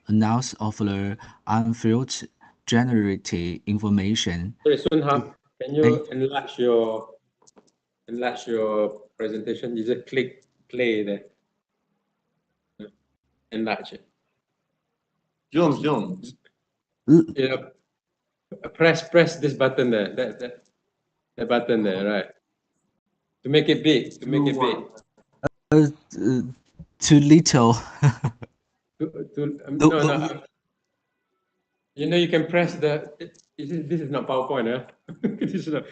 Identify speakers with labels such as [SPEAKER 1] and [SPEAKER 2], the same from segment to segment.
[SPEAKER 1] announce of the unfiltered generated information.
[SPEAKER 2] Sorry, Sunha, can you enlarge your presentation? You just click play there. Enlarge it.
[SPEAKER 3] Zoom.
[SPEAKER 2] Yeah. Press this button there. That button there, right? To make it big. To make it big.
[SPEAKER 1] Too little.
[SPEAKER 2] No. You know, you can press the. This is not PowerPoint, huh? This is not.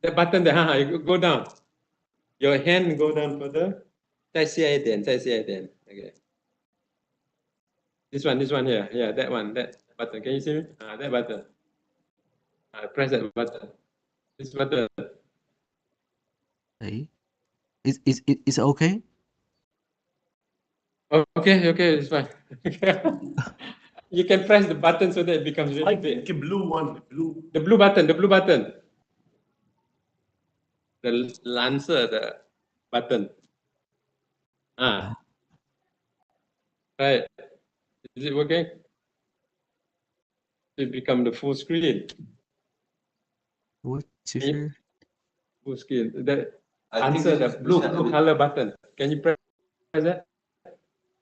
[SPEAKER 2] The button there, you go down. Your hand go down further. 再下一点. Okay. This one here. Yeah, that one. That button. Can you see me? That button. Press that button. This button.
[SPEAKER 1] It's okay?
[SPEAKER 2] Okay, it's fine. You can press the button so that it becomes really big.
[SPEAKER 3] The blue one.
[SPEAKER 2] The blue button. The Lancer, the button. Right. Is it working? It become the full screen.
[SPEAKER 1] What?
[SPEAKER 2] Full screen. The answer the blue color button. Can you press that?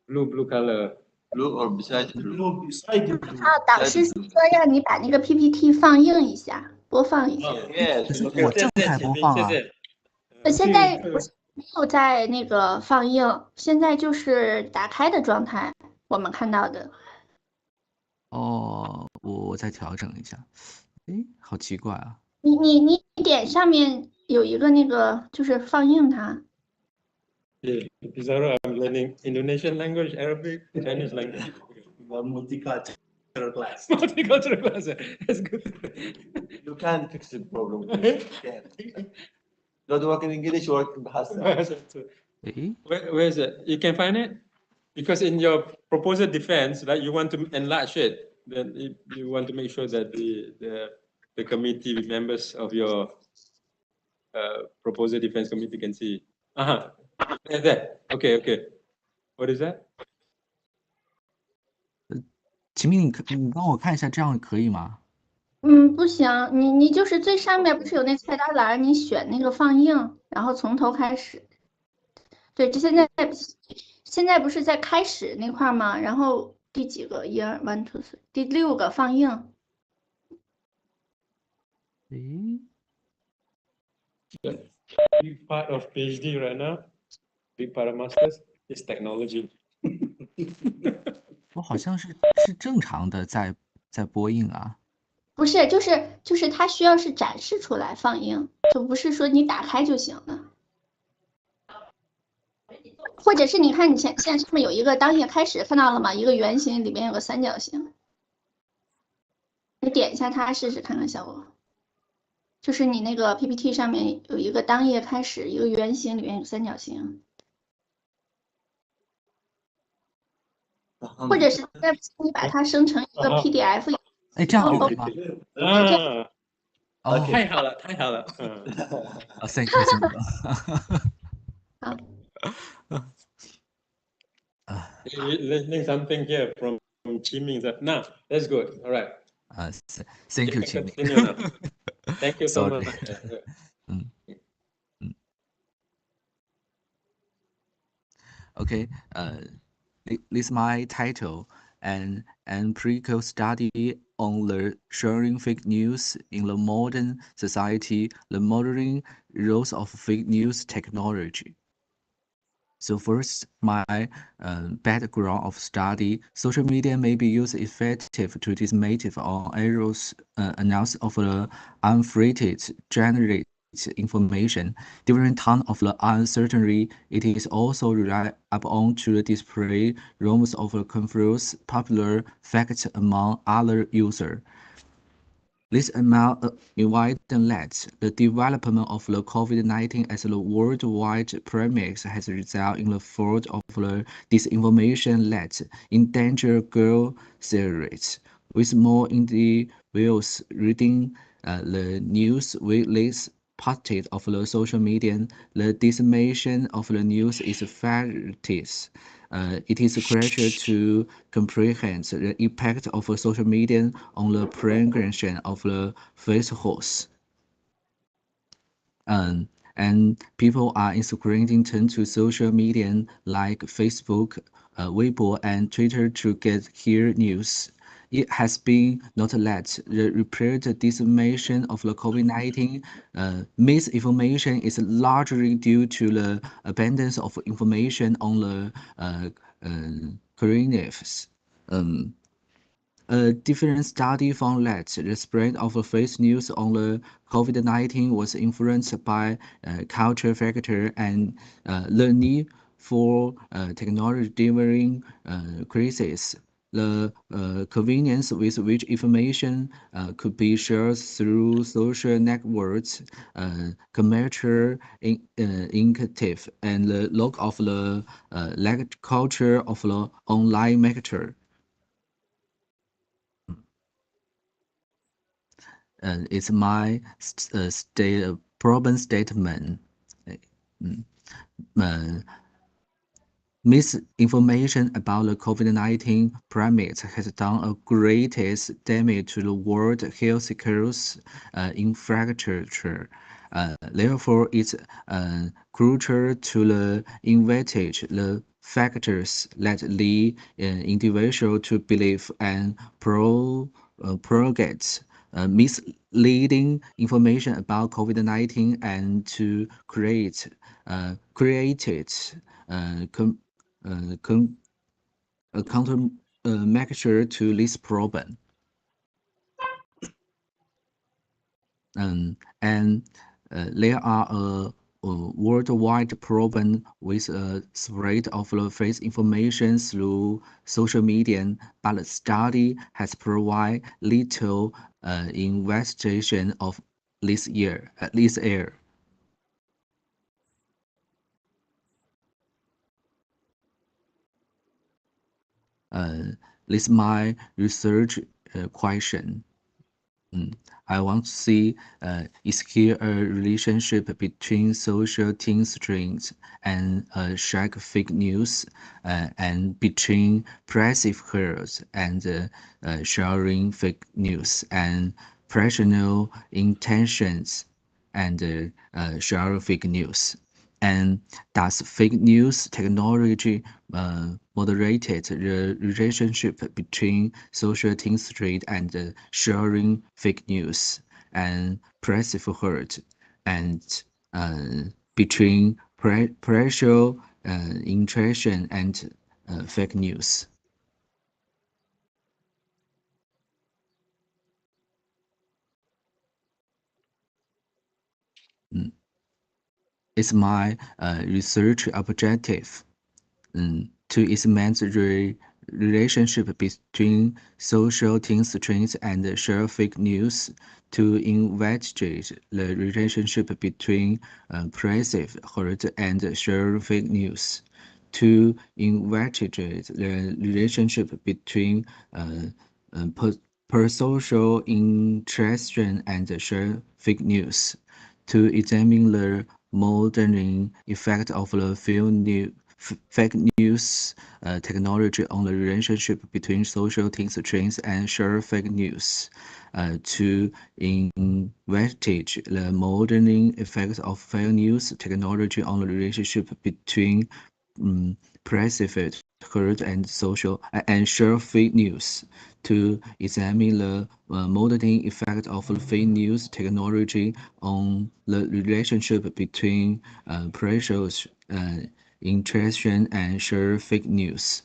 [SPEAKER 2] Blue color.
[SPEAKER 3] Blue or beside the blue?
[SPEAKER 4] Beside the blue. 导师说让你把那个 PPT 放映一下，播放一下。
[SPEAKER 1] 我正在播放啊。
[SPEAKER 4] 现在没有在那个放映，现在就是打开的状态，我们看到的。
[SPEAKER 1] 我再调整一下。好奇怪啊！
[SPEAKER 4] 你点上面有一个那个，就是放映它。
[SPEAKER 2] Yeah, Pizarro, I'm learning Indonesian language, Arabic, Chinese language.
[SPEAKER 3] Multicultural class.
[SPEAKER 2] Multicultural class. That's good.
[SPEAKER 3] You can't fix the problem. Not work in English, work in Bahasa.
[SPEAKER 2] Where is it? You can find it? Because in your proposal defense, right, you want to enlarge it. Then you want to make sure that the committee members of your proposal defense committee can see. There. Okay. What is that?
[SPEAKER 1] 秦明，你帮我看一下，这样可以吗？
[SPEAKER 4] 不行，你就是最上面不是有那菜单栏，你选那个放映，然后从头开始。对，这现在不是在开始那块吗？然后第几个？1、2、1、2、3，第6个放映。
[SPEAKER 2] Big part of PhD right now, big part of masters is technology.
[SPEAKER 1] 我好像是正常的在播映啊。
[SPEAKER 4] 不是，就是它需要是展示出来放映，就不是说你打开就行了。或者是你看你现在上面有一个当页开始，看到了吗？一个圆形里面有个三角形，你点一下它试试看看效果。就是你那个 PPT 上面有一个当页开始，一个圆形里面有三角形。或者是你把它生成一个 PDF。
[SPEAKER 1] 这样 OK 吗？
[SPEAKER 2] 太好了。
[SPEAKER 1] Thank you.
[SPEAKER 4] 好。
[SPEAKER 2] Learning something here from Qiming. Now, that's good. All right.
[SPEAKER 1] Thank you, Qiming.
[SPEAKER 2] Thank you so much.
[SPEAKER 1] Okay. This is my title, an empirical study on the sharing fake news in the modern society, the modern roles of fake news technology. So first, my background of study, social media may be used effective to disseminate or errors announce of the unfiltered generated information. During time of the uncertainty, it is also relied upon to display rumors of confuse popular facts among other users. This amount evidence the development of the COVID-19 as a worldwide premise has resulted in the field of the disinformation that endanger girl series, with more individuals reading the news with less part of the social media. The dissemination of the news is factors it is crucial to comprehend the impact of social media on the progression of the falsehoods. And people are increasingly turn to social media like Facebook, Weibo, and Twitter to get hear news. It has been noted that the rapid dissemination of the COVID-19 misinformation is largely due to the abundance of information on the coronavirus. A different study found that the spread of fake news on the COVID-19 was influenced by cultural factors and the need for technology-driven crisis. The convenience with which information could be shared through social networks, commercial initiative, and the lack of the culture of the online marketer. It's my problem statement. Mm, uh, Misinformation about the COVID-19 pandemic has done a greatest damage to the world health care infrastructure. Therefore, it's crucial to the investigate the factors that lead individual to believe and propagate misleading information about COVID-19 and to create con countermeasure to this problem. And there are a worldwide problem with a spread of the fake information through social media, but the study has provided little investigation of this year. This is my research question. I want to see is here a relationship between social team strings and share fake news, and between passive hearers and sharing fake news and personal intentions and share fake news. And does fake news technology moderated the relationship between social team street and sharing fake news and passive hurt and between pressure interaction and fake news? Mm. It's my research objective. To examine the relationship between social team strings and share fake news, to investigate the relationship between passive hurt and share fake news, to investigate the relationship between per social interaction and share fake news, to examine the modeling effect of the fake news technology on the relationship between social team strings and share fake news, to investigate the modeling effect of fake news technology on the relationship between passive hurt and social and share fake news, to examine the modeling effect of the fake news technology on the relationship between precious interaction and share fake news.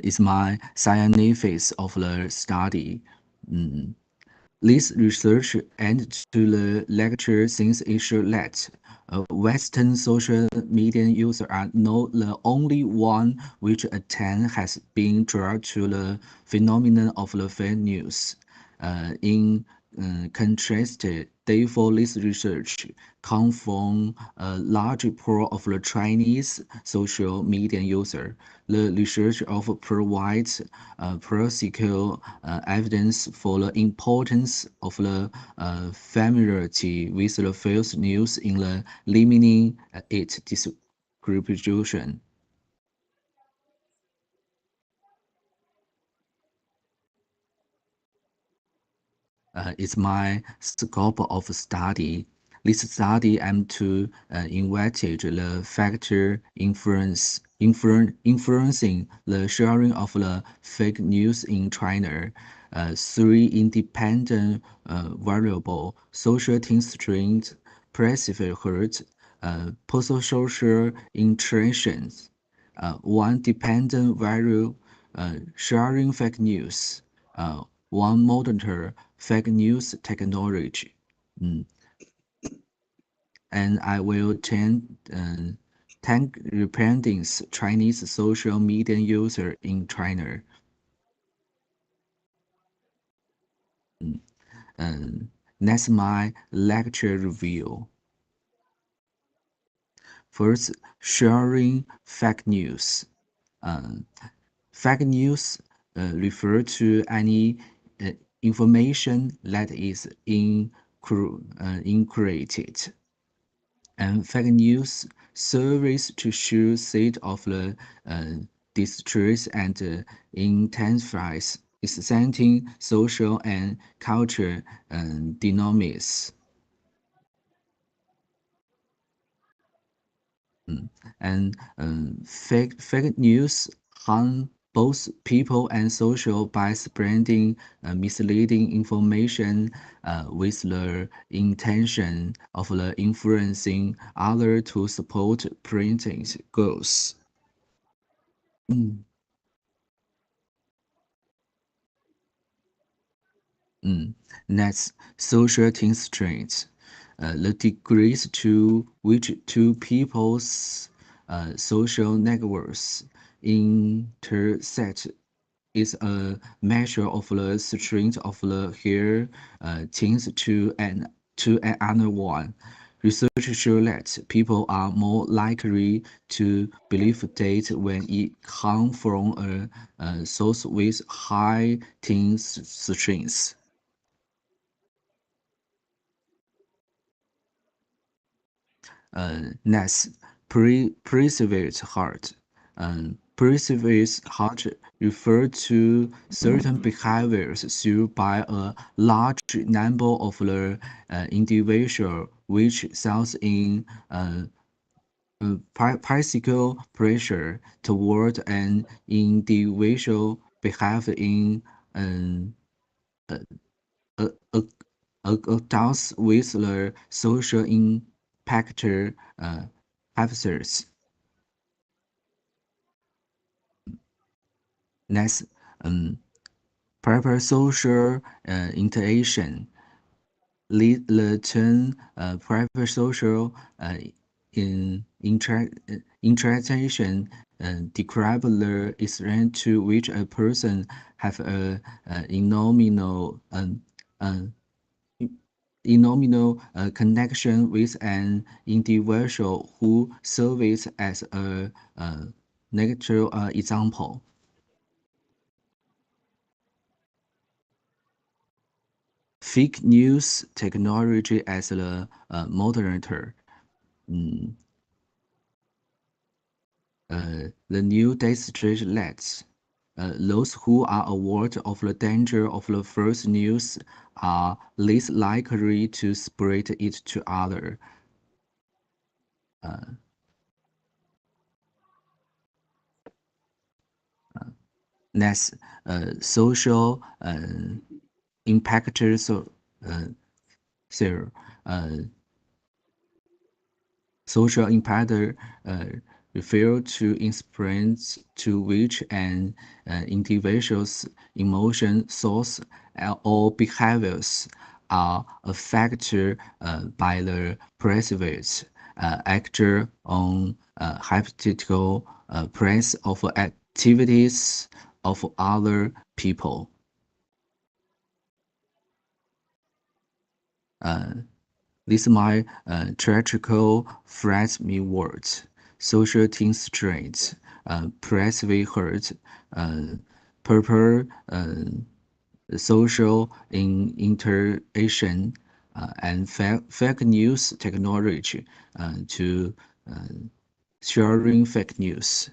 [SPEAKER 1] Is my scientific of the study. This research and to the lecture since it showed that Western social media users are not the only one which attention has been drawn to the phenomenon of the fake news. In contrasted data for this research come from a large pool of the Chinese social media user. The research also provides practical evidence for the importance of the familiarity with the false news in the limiting its distribution. Is my scope of study. This study aims to investigate the factor influencing the sharing of the fake news in China. Three independent variable: social constraints, perceived social interactions. One dependent variable, sharing fake news. One monitor fake news technology. And I will thank repenting Chinese social media user in China. That's my lecture review. First, sharing fake news. Fake news refer to any information that is incorrect, and fake news serves to show state of the distress and intensifies exciting social and cultural dynamics. And fake news harm both people and social by spreading misleading information with the intention of influencing others to support printing goals. Mm, Next, social constraints. The degrees to which two people's social networks intersect is a measure of the strength of the hair things to another one. Research shows that people are more likely to believe data when it comes from a source with high things strengths. Next, perseverance heart. Perseverance heart refer to certain behaviors shown by a large number of the individual, which results in psychical pressure toward an individual behavior in um, a, a, adults with the social impact factors. Next, proper social interaction lead the term proper social interaction describe the extent to which a person have a nominal connection with an individual who serves as a negative example. Fake news technology as the moderator. The new district lets those who are aware of the danger of the false news are less likely to spread it to others. Next, social impactors there. Social impact refer to experience to which an individual's emotion, thoughts, or behaviors are affected by the perceived actor on hypothetical press of activities of other people. These my theatrical frets me words, social things traits, press we heard, purple social interaction, and fake news technology to sharing fake news.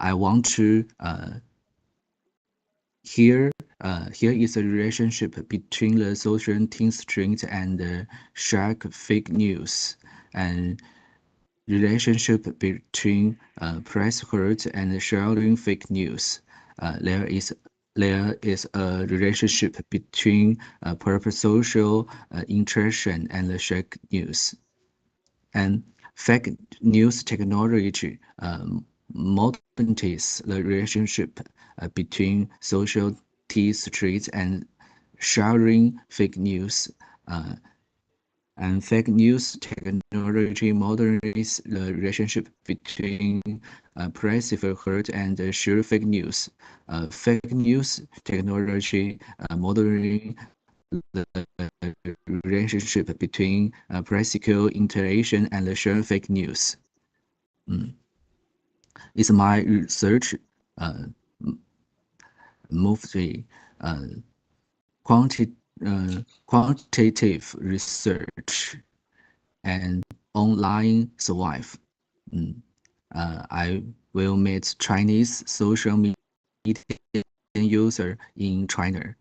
[SPEAKER 1] I want to here is a relationship between the social strength and the shark fake news, and relationship between press hurt and sharing fake news. There is a relationship between purpose social interaction and the fake news. And fake news technology modernizes the relationship between social streets and sharing fake news. And fake news technology modernizes the relationship between pervasive hurt and share fake news. Fake news technology modernizes the relationship between practical interaction and share fake news. It's my research mostly quantitative research and online survive. I will meet Chinese social media user in China.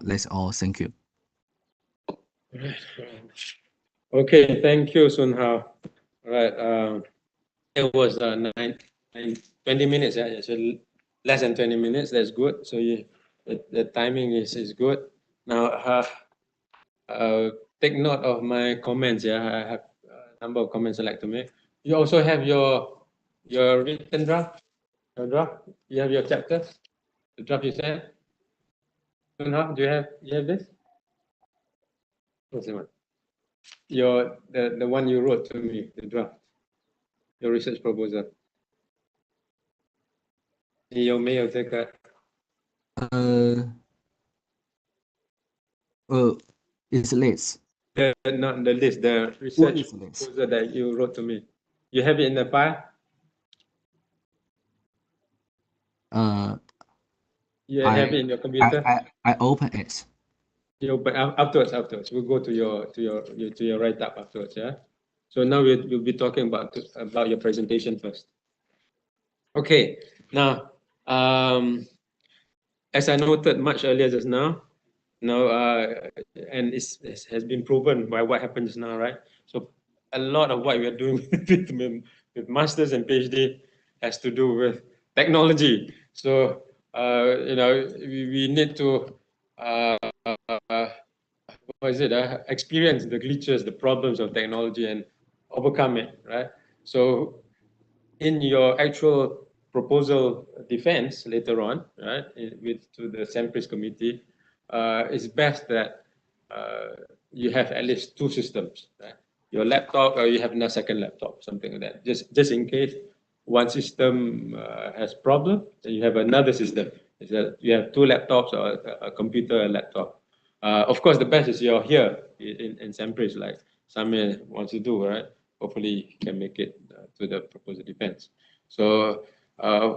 [SPEAKER 1] That's all. Thank you.
[SPEAKER 2] Okay, thank you, Sun Hao. All right, it was 20 minutes. Yeah, so less than 20 minutes. That's good. So the timing is good. Now, take note of my comments. Yeah, I have a number of comments I'd like to make. You also have your written draft. Your draft. You have your chapters. The draft you sent. Sun Hao, do you have this? What's the one? The one you wrote to me, the draft, your research proposal. 你有没有这个
[SPEAKER 1] It's list.
[SPEAKER 2] not the list, the research proposal that you wrote to me? You have it in the file? You have it in your computer?
[SPEAKER 1] I open it.
[SPEAKER 2] You open afterwards. We'll go to your write-up afterwards, yeah? So now we'll be talking about your presentation first. Okay, now as I noted much earlier just now, and it has been proven by what happens now, right? So a lot of what we are doing with masters and PhD has to do with technology. So we need to experience the glitches, the problems of technology, and overcome it, right? So in your actual proposal defense later on, right, to the Sempris committee, it's best that you have at least two systems, right? Your laptop, or you have a second laptop, something like that. Just in case one system has problem, then you have another system. Is that you have two laptops or a computer and laptop. Of course, the best is you're here in Sempris, like Samir wants to do, right? Hopefully, he can make it to the proposal defense. So, and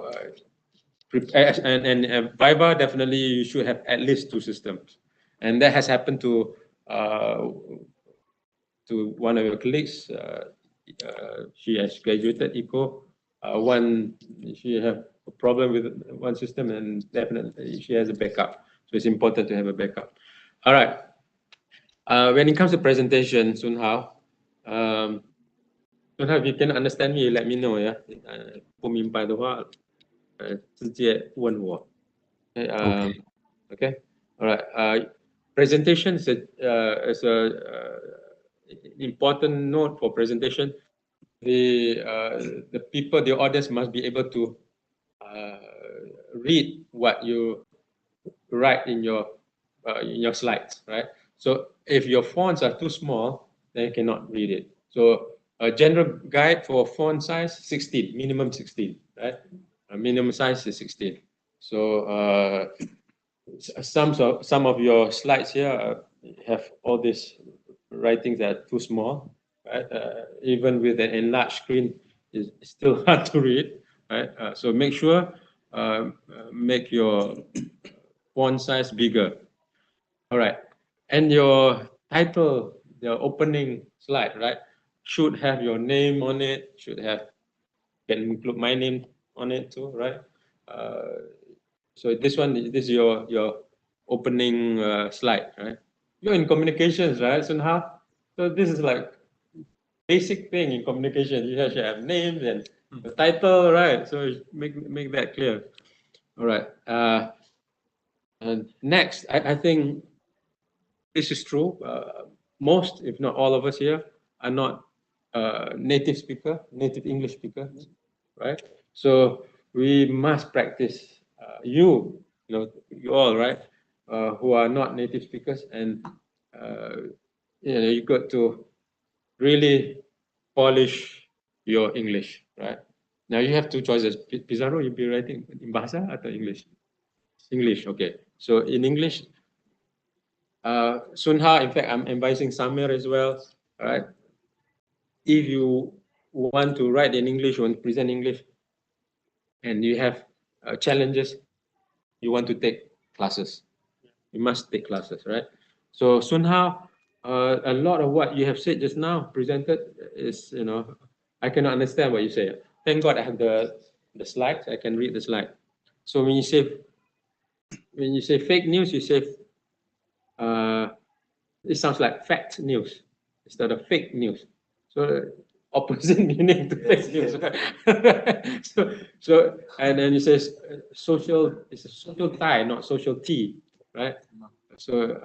[SPEAKER 2] Viva, definitely you should have at least two systems, and that has happened to one of your colleagues. She has graduated ECO. She have a problem with one system, and definitely she has a backup. So it's important to have a backup. All right. When it comes to presentation, Sun Hao, Sun Hao, if you can understand me, let me know. Yeah. 不明白的话，直接问我。Okay. All right. Presentation is a important note for presentation. The people, the audience must be able to read what you write in your slides, right? So if your fonts are too small, then you cannot read it. So A general guide for font size 16, minimum 16, right? A minimum size is 16. So some of your slides here have all these writings that are too small, right? Even with an enlarged screen, it's still hard to read, right? So make sure make your font size bigger. All right, and your title, the opening slide, right, should have your name on it. Should have can include my name on it too, right? So this is your opening slide, right? You're in communications, right? So this is like basic thing in communication. You should have names and the title, right? So make that clear. All right. And next, I think this is true. Most, if not all of us here, are not native English speakers, right? So we must practice. You all, right, who are not native speakers, and you got to really polish your English, right? Now you have two choices. Pizarro, you'll be writing in Bahasa atau English? English, okay. So in English, Sunha, in fact, I'm advising Samir as well, right? If you want to write in English, want to present English, and you have challenges, you want to take classes. You must take classes, right? So Sunha, a lot of what you have said just now presented is, I cannot understand what you say. Thank God I have the slides. I can read the slide. So when you say fake news, you say it sounds like fact news instead of fake news. So opposite meaning to fake news. so and then it says social. It's a social tie, not social tea, right? So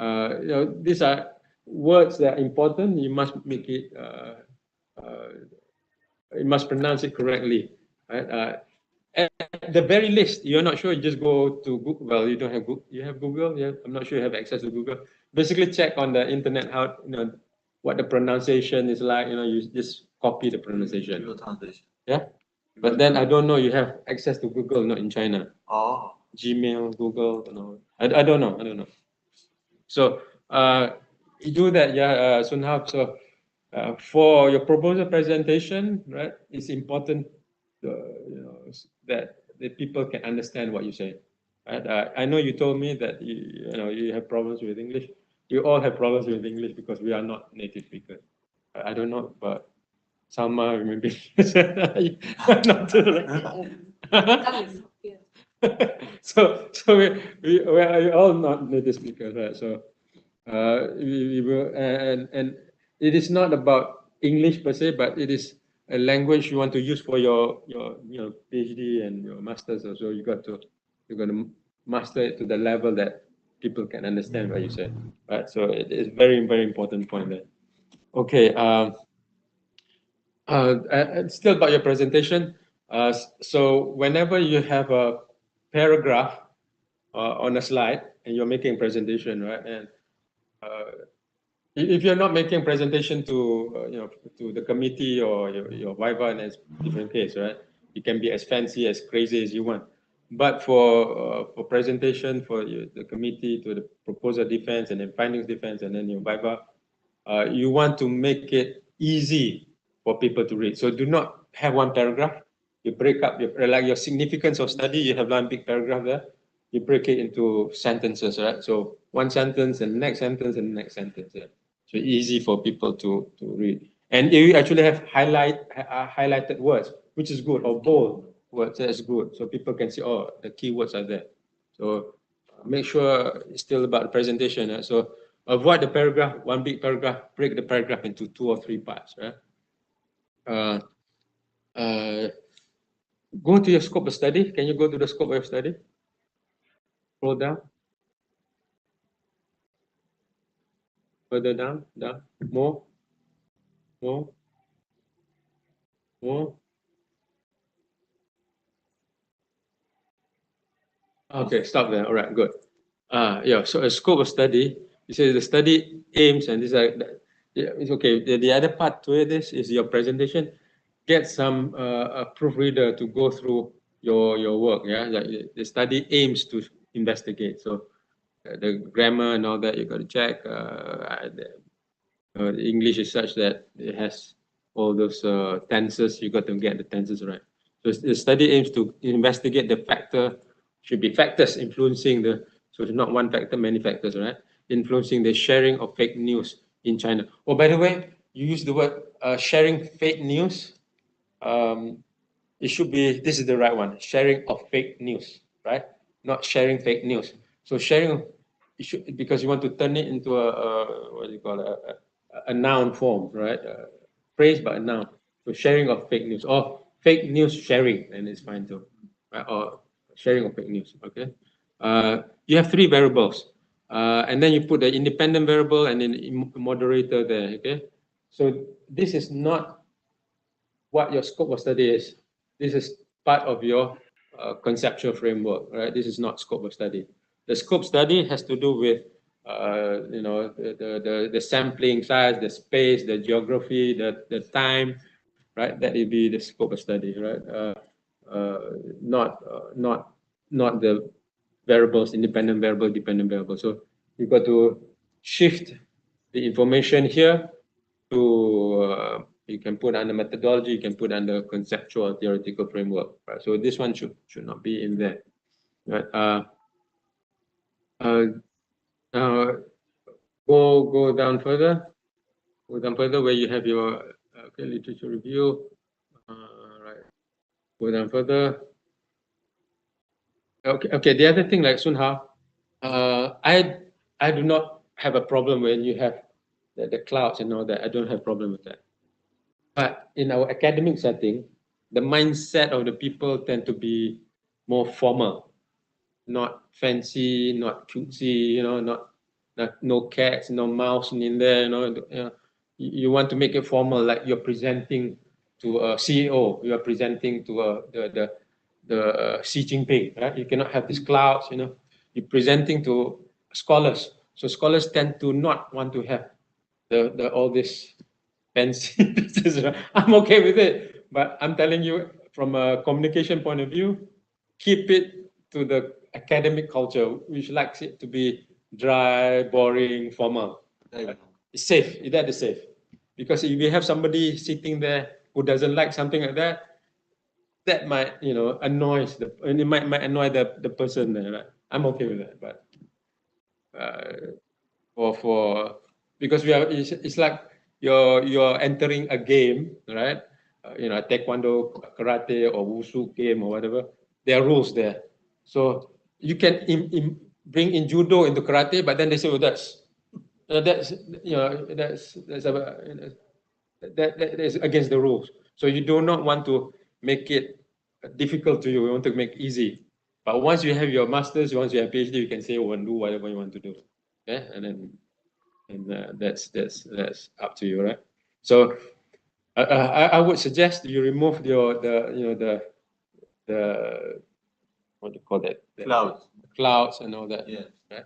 [SPEAKER 2] these are words that are important. You must make it. You must pronounce it correctly, right? At the very least, you're not sure, you just go to Google. Well, you don't have Google. You have Google? Yeah, I'm not sure you have access to Google. Basically, check on the internet how what the pronunciation is like. You just copy the pronunciation. Yeah, but then I don't know. You have access to Google, not in China.
[SPEAKER 3] Oh.
[SPEAKER 2] Gmail, Google. I don't know. I don't know. So you do that, yeah, Sunhab. So for your proposal presentation, right, it's important that the people can understand what you say. Right? I know you told me that you have problems with English. You all have problems with English because we are not native speakers. I don't know, but Salma maybe not so we are all not native speakers, right? So we will, and it is not about English per se, but it is a language you want to use for your PhD and your masters. So you're going to master it to the level that people can understand what you say, right? So it is very, very important point there. Okay. Still about your presentation. So whenever you have a paragraph on a slide and you're making a presentation, right? And if you're not making presentation to to the committee or your Viva, and it's different case, right? You can be as fancy, as crazy as you want. But for presentation for the committee, to the proposal defense and then findings defense and then your Viva, you want to make it easy for people to read. So do not have one paragraph. You break up like your significance of study. You have one big paragraph there. You break it into sentences, right? So one sentence and the next sentence and the next sentence. Yeah. So easy for people to read. And you actually have highlighted words, which is good, or bold words, that's good. So people can see, oh, the keywords are there. So make sure it's still about the presentation. Right? So avoid the paragraph, one big paragraph, break the paragraph into 2 or 3 parts, right? Go to your scope of study. Can you go to the scope of study? Scroll down. Further down, more. Okay, stop there. All right, good. Yeah, so a scope of study, you say the study aims, and these are Yeah, it's okay. The other part to it is your presentation. Get some a proofreader to go through your work. Yeah, like the study aims to investigate. So the grammar and all that you got to check. The English is such that it has all those tenses. You got to get the tenses right. So the study aims to investigate the factor. Should be factors influencing the. So it's not one factor, many factors, right? Influencing the sharing of fake news in China. Oh, by the way, you use the word sharing fake news. It should be, this is the right one, sharing of fake news, right? Not sharing fake news. So sharing, you should, because you want to turn it into what do you call it, a noun form, right? Phrase, but a noun. So sharing of fake news or fake news sharing, and it's fine too, right? Or sharing of fake news, okay? You have three variables, and then you put the independent variable and then moderator there, okay? So this is not what your scope of study is. This is part of your conceptual framework, right? This is not scope of study. The scope study has to do with, you know, the sampling size, the space, the geography, the time, right? That will be the scope of study, right? Not the variables, independent variable, dependent variable. So you've got to shift the information here to you can put under methodology, you can put under conceptual theoretical framework, right? So this one should not be in there, right? Go down further. Go down further where you have your okay, literature review. Right. Go down further. Okay. The other thing, like Sun Hao, I do not have a problem when you have the clouds and all that. I don't have problem with that. But in our academic setting, the mindset of the people tend to be more formal, not fancy, not cutesy, you know, not no cats, no mouse in there, you want to make it formal, like you're presenting to a CEO, you are presenting to the Xi Jinping, right? You cannot have these clouds, you know. You're presenting to scholars, so scholars tend to not want to have the all this fancy pieces. I'm okay with it, but I'm telling you from a communication point of view, keep it to the academic culture, which likes it to be dry, boring, formal. It's safe. That is safe, because if you have somebody sitting there who doesn't like something like that, that might it might annoy the person there. Right? I'm okay with that, but for because it's like you're entering a game, right? A taekwondo, karate, or wushu game or whatever. There are rules there, so you can bring in judo into karate, but then they say, "Oh, that's that is against the rules." So you do not want to make it difficult to you. You want to make easy. But once you have your masters, once you have PhD, you can say, "Oh, and do whatever you want to do." Okay, and that's up to you, right? So I would suggest you remove the what do you call that? Clouds and all that.
[SPEAKER 3] Yeah.
[SPEAKER 2] Right?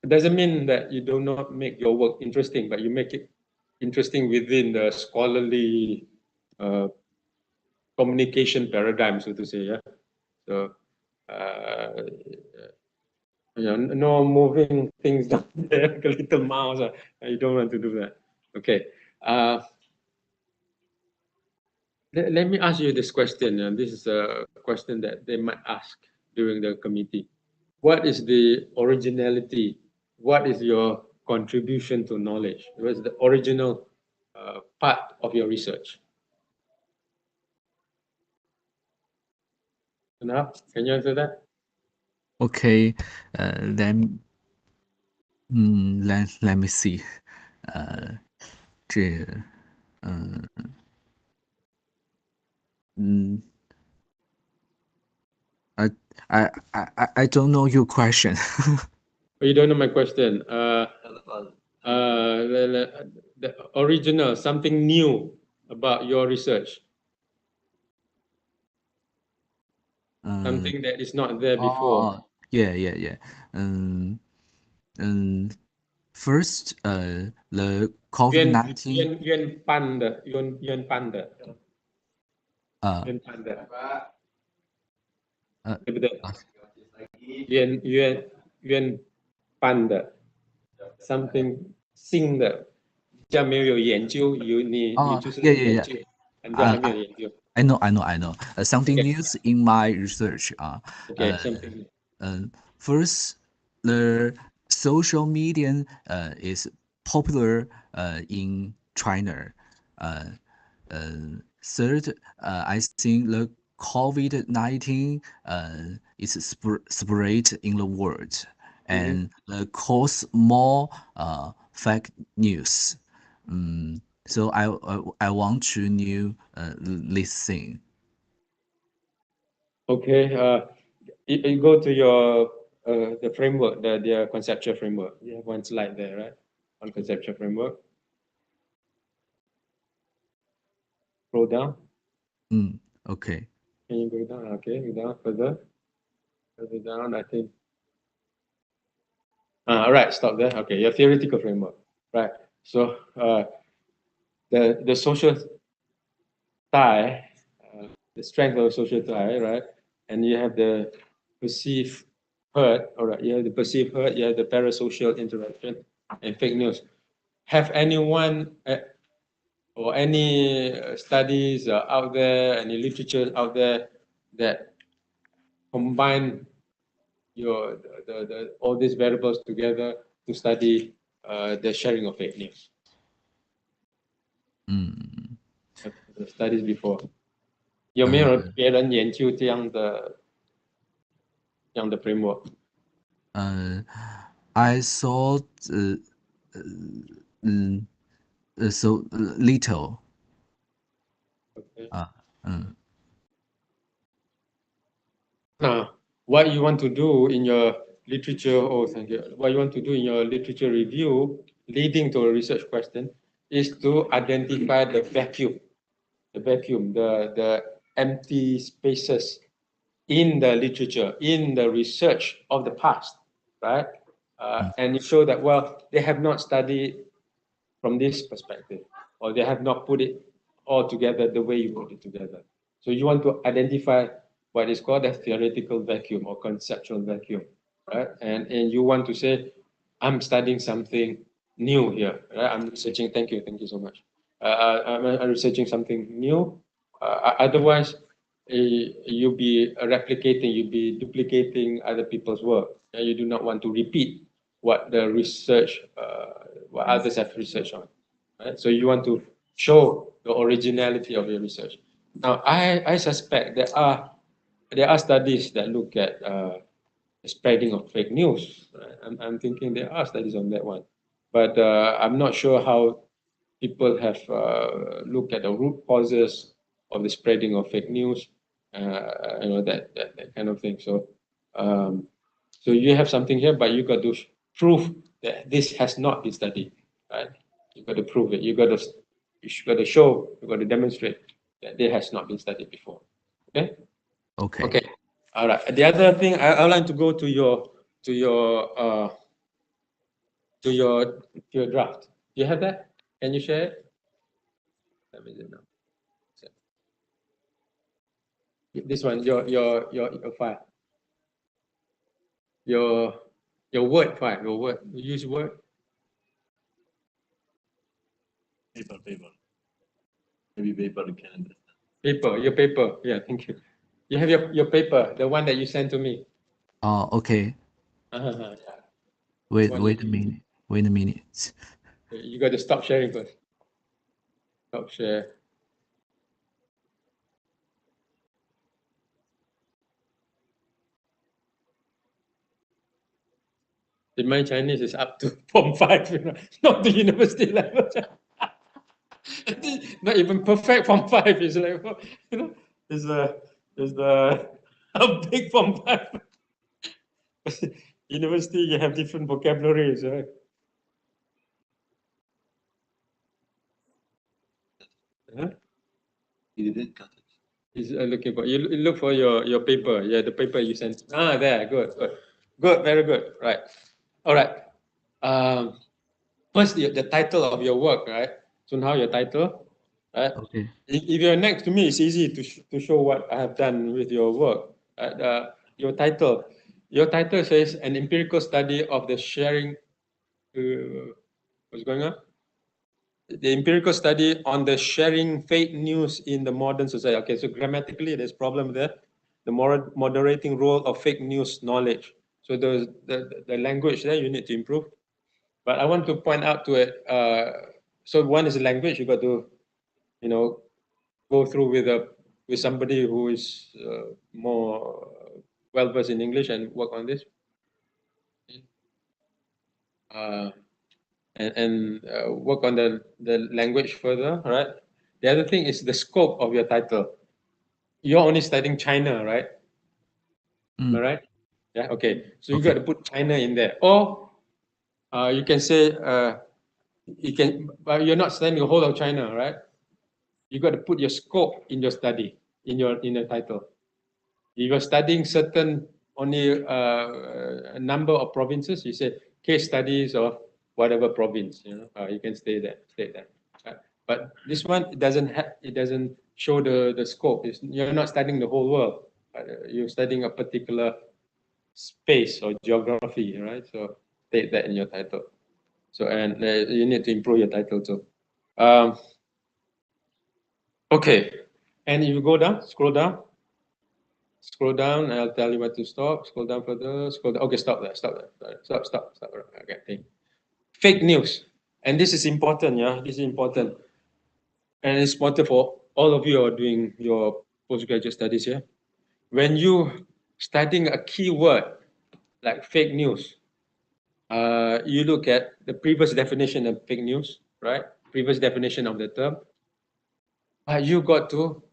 [SPEAKER 2] It doesn't mean that you do not make your work interesting, but you make it interesting within the scholarly communication paradigm, so to say. Yeah. So uh, no moving things down there like a little mouse. You don't want to do that. Okay. Let me ask you this question, and this is a question that they might ask during the committee. What is the originality? What is your contribution to knowledge? What is the original part of your research? Now, can you answer that?
[SPEAKER 1] Okay, let me see. 这嗯 I don't know your question.
[SPEAKER 2] Oh, you don't know my question. The original, something new about your research. Something that is not there before.
[SPEAKER 1] Yeah. first, the
[SPEAKER 2] 愿
[SPEAKER 1] COVID-19.
[SPEAKER 2] 愿办的，愿办的，
[SPEAKER 1] Uh,
[SPEAKER 2] 愿办的，
[SPEAKER 1] uh,
[SPEAKER 2] 对不对？愿办的 something 新的，这样没有研究，你就是研
[SPEAKER 1] yeah.
[SPEAKER 2] 究，人家还没有研究。
[SPEAKER 1] I know. Something
[SPEAKER 2] Okay.
[SPEAKER 1] news in my research.
[SPEAKER 2] Okay, something.
[SPEAKER 1] First, the social media is popular in China. Third, I think the COVID-19 is spread in the world and cause more fake news. So I want to know this thing.
[SPEAKER 2] Okay, you go to your the framework, their conceptual framework. You have one slide there, right? On conceptual framework. Scroll down.
[SPEAKER 1] Okay.
[SPEAKER 2] Can you go down? Okay, go down further. Further down, I think. All right, stop there. Okay, your theoretical framework, right? So the social tie, the strength of a social tie, right? And you have the perceived hurt, all right? You have the perceived hurt, you have the parasocial interaction, and fake news. Have anyone or any studies out there, any literature out there that combine all these variables together to study the sharing of fake news? The studies before. 有没有别人研究这样的 framework?
[SPEAKER 1] I saw so little.
[SPEAKER 2] Okay. Now, what you want to do in your literature, what you want to do in your literature review, leading to a research question, is to identify the vacuum, the empty spaces in the literature, in the research of the past, right? And you show that, well, they have not studied from this perspective, or they have not put it all together the way you put it together. So you want to identify what is called a theoretical vacuum or conceptual vacuum, right? And you want to say, I'm studying something new here, right? I'm researching, thank you so much. I'm researching something new. Otherwise, you'll be replicating, you'll be duplicating other people's work. And you do not want to repeat what the research, what others have researched on. Right? So you want to show the originality of your research. Now, I suspect there are studies that look at the spreading of fake news. Right? I'm thinking there are studies on that one, but I'm not sure how people have looked at the root causes of the spreading of fake news, that kind of thing. So, so you have something here, but you got to prove that this has not been studied, right? You got to prove it. You got to show. You got to demonstrate that it has not been studied before. Okay.
[SPEAKER 1] Okay.
[SPEAKER 2] Okay. All right. The other thing I would like to go to your draft. Do you have that? Can you share it? Let me see now. This one, your file. Your Word file. Your Word. You use Word.
[SPEAKER 3] Paper. Maybe paper you can understand.
[SPEAKER 2] Paper. Your paper. Yeah. Thank you. You have your paper, the one that you sent to me.
[SPEAKER 1] Okay.
[SPEAKER 2] Yeah.
[SPEAKER 1] Wait
[SPEAKER 2] One
[SPEAKER 1] a minute. Wait a minute.
[SPEAKER 2] You got to stop sharing first. Stop share. In my Chinese is up to Form 5, you know, not the university level. Not even perfect Form 5 is like, you know, is the how big Form 5. University, you have different vocabularies, right? Huh?
[SPEAKER 3] You didn't cut it.
[SPEAKER 2] Is looking for you look for your paper. Yeah, the paper you sent. There. Good. Very good. Right. All right. first the title of your work, right? So now your title, right?
[SPEAKER 1] Okay.
[SPEAKER 2] If you're next to me, it's easy to show what I have done with your work. Your title says an empirical study of the sharing. What's going on? The empirical study on the sharing fake news in the modern society. Okay, so grammatically, there's problem there. The moderating role of fake news knowledge. So the language there you need to improve. But I want to point out to it. So one is the language. You got to, go through with somebody who is more well versed in English and work on this. Uh, and work on the language further, right? The other thing is the scope of your title. You're only studying China, right? Am I right? Yeah, okay. So you got to put China in there. Or you can say, but you're not studying the whole of China, right? You got to put your scope in your study, in your title. If you're studying certain only a number of provinces, you say case studies of whatever province, you can stay there. But this one, it doesn't show the scope. You're not studying the whole world. You're studying a particular space or geography, right? So state that in your title. So and you need to improve your title too. Okay, and if you go down, scroll down, and I'll tell you where to stop. Scroll down further. Scroll down. Okay, stop there. Stop. Okay. Fake news, and this is important. Yeah, this is important, and it's important for all of you who are doing your postgraduate studies here. When you studying a keyword like fake news, you look at the previous definition of fake news, right? Previous definition of the term. You got to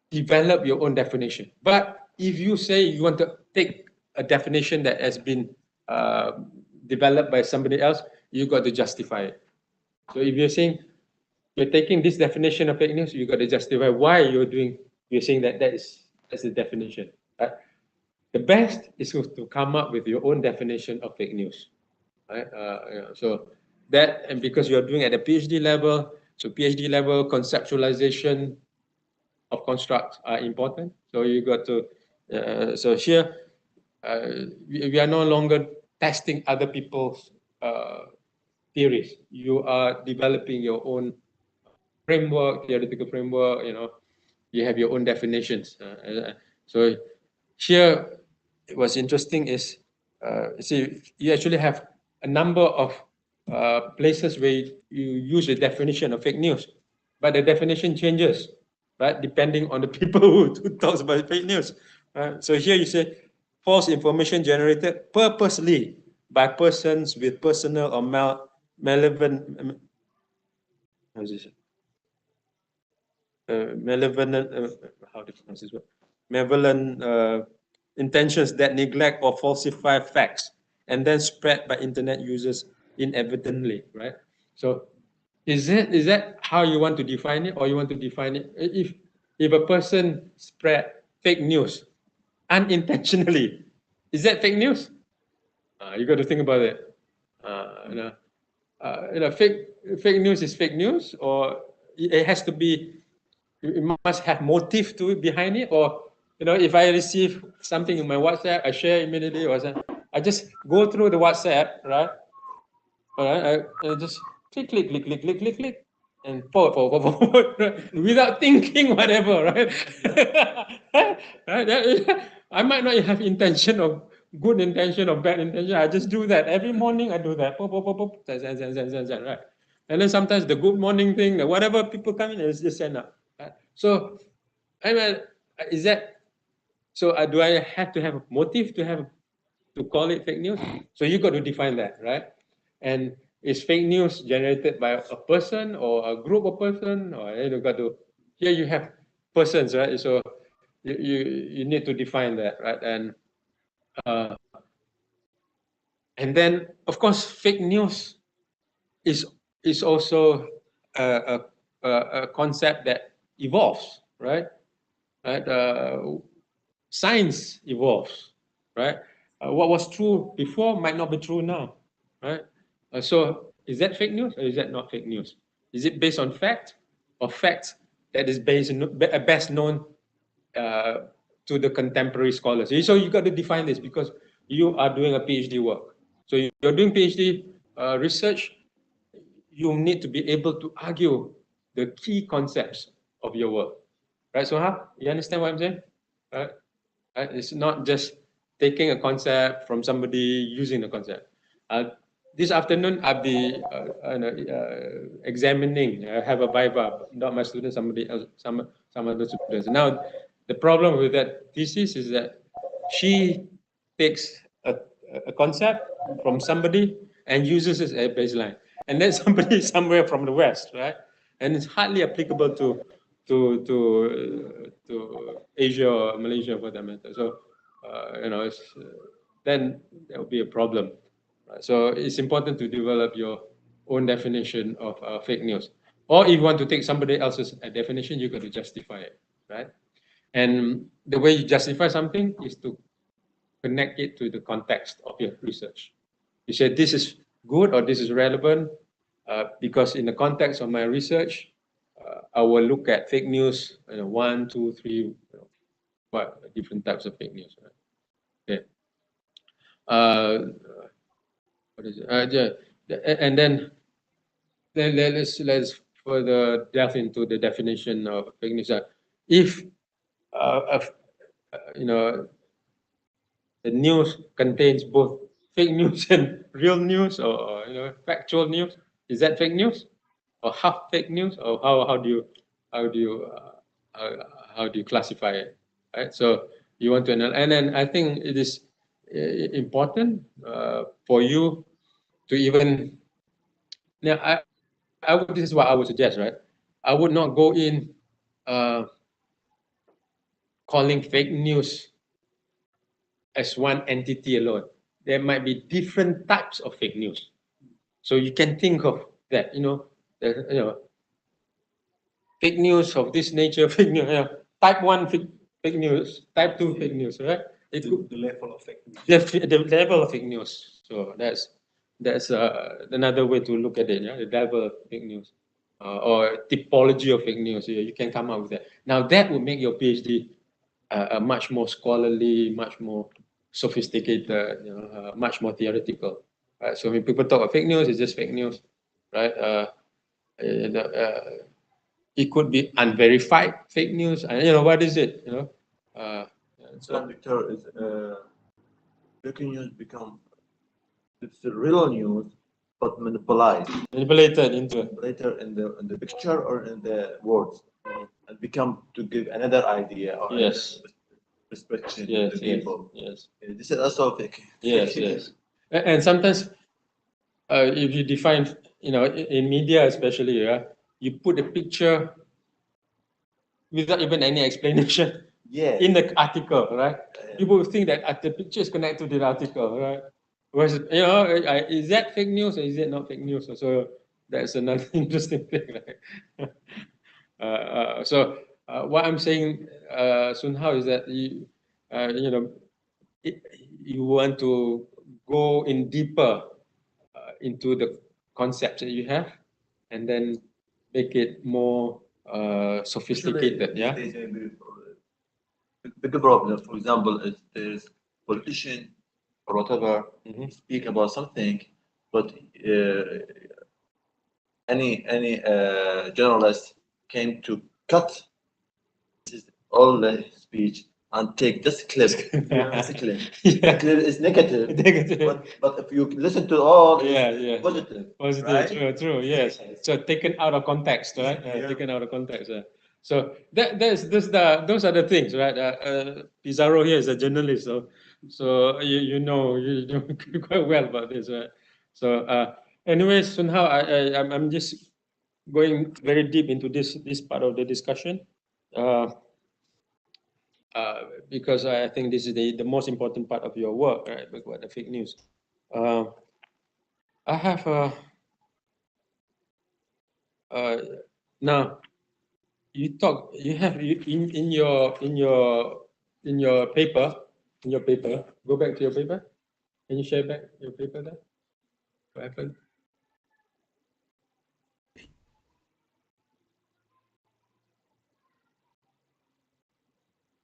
[SPEAKER 2] develop your own definition. But if you say you want to take a definition that has been developed by somebody else, you got to justify it. So if you're saying you're taking this definition of fake news, you got to justify why you're saying that's the definition. Right? The best is to come up with your own definition of fake news. Right? So that, and because you're doing at the PhD level, so PhD level conceptualization of constructs are important. So you got to, so here, we are no longer testing other people's theories. You are developing your own framework, theoretical framework, you have your own definitions. So here, what's interesting is, see, you actually have a number of places where you use the definition of fake news, but the definition changes, right? Depending on the people who talks about fake news. So here you say, false information generated purposely by persons with personal or malevolent, how is this? Malevolent, how do you pronounce this word? Malevolent intentions that neglect or falsify facts and then spread by internet users inadvertently, right? So is that how you want to define it, or you want to define it if a person spread fake news unintentionally, is that fake news? You got to think about it. Fake news is fake news, or it has to be, it must have motive to it behind it, or if I receive something in my WhatsApp, I share immediately, or I just go through the WhatsApp, right? All right, I just click, and forward, without thinking whatever, right? Right? I might not have intention of good intention or bad intention. I just do that every morning. I do that, right? And then sometimes the good morning thing, whatever people come in, is just send up. Right? So, I mean, is that so? Do I have to have a motive to call it fake news? So you got to define that, right? And is fake news generated by a person or a group of person, or you got to, here you have persons, right? So you need to define that, right? And then of course fake news is also a concept that evolves, right? Right? Science evolves, right? What was true before might not be true now, right? So is that fake news or is that not fake news? Is it based on fact or fact that is best known to the contemporary scholars? So you got to define this because you are doing a PhD work. So you're doing PhD research, you need to be able to argue the key concepts of your work, right? So you understand what I'm saying? Right? It's not just taking a concept from somebody using the concept. This afternoon, I'll be examining, I have a viva, not my students, somebody else, some other students. Now, the problem with that thesis is that she takes a concept from somebody and uses it as a baseline. And then somebody somewhere from the West, right? And it's hardly applicable to Asia or Malaysia for that matter. So, then there will be a problem. Right? So it's important to develop your own definition of fake news. Or if you want to take somebody else's definition, you got to justify it, right? And the way you justify something is to connect it to the context of your research. You say this is good or this is relevant because in the context of my research, I will look at fake news, 1, 2, 3, what different types of fake news. Right? Okay. What is it? And then let's further delve into the definition of fake news. If the news contains both fake news and real news, or factual news, is that fake news, or half fake news, or how do you classify it? Right. So you want to analyze, and then I think it is important for you to even now. This is what I would suggest, right? I would not go in calling fake news as one entity alone. There might be different types of fake news. So you can think of that, fake news of this nature, fake news, type 1 fake news, type 2 fake news, right?
[SPEAKER 3] The level of fake news.
[SPEAKER 2] The level of fake news. So that's another way to look at it, yeah? The level of fake news. Or typology of fake news. You can come up with that. Now that would make your PhD much more scholarly, much more sophisticated, much more theoretical. Right? So when people talk about fake news, it's just fake news, right? It could be unverified fake news. And what is it?
[SPEAKER 3] So Victor, is fake news become it's the real news, but
[SPEAKER 2] manipulated into
[SPEAKER 3] later in the picture or in the words, and become to give another idea or
[SPEAKER 2] yes.
[SPEAKER 3] perspective
[SPEAKER 2] Yes,
[SPEAKER 3] to
[SPEAKER 2] yes,
[SPEAKER 3] people.
[SPEAKER 2] yes.
[SPEAKER 3] This is also fake.
[SPEAKER 2] Yes, yes. And sometimes, if you define, in media especially, you put a picture without even any explanation
[SPEAKER 3] Yeah.
[SPEAKER 2] in the article, right? People will think that the picture is connected to the article, right? Whereas, is that fake news or is it not fake news? So that's another interesting thing, right? So what I'm saying, Sun Hao, is that you want to go in deeper into the concepts that you have, and then make it more sophisticated. Yeah.
[SPEAKER 3] Big problem, for example, is there's politician or whatever speak about something, but any journalist came to cut all the speech and take just clip. Just a clip.
[SPEAKER 2] Yeah.
[SPEAKER 3] Clip is negative.
[SPEAKER 2] Negative.
[SPEAKER 3] But if you listen to all,
[SPEAKER 2] Yeah.
[SPEAKER 3] positive.
[SPEAKER 2] Positive,
[SPEAKER 3] right?
[SPEAKER 2] true, yes. So taken out of context, right? Taken out of context. So those are the things, right? Pizarro here is a journalist, so you know quite well about this, right? So anyways, Sun Hao, I'm just going very deep into this part of the discussion. Because I think this is the most important part of your work, right? About the fake news. I have now you have in your paper, go back to your paper. Can you share back your paper there? What happened?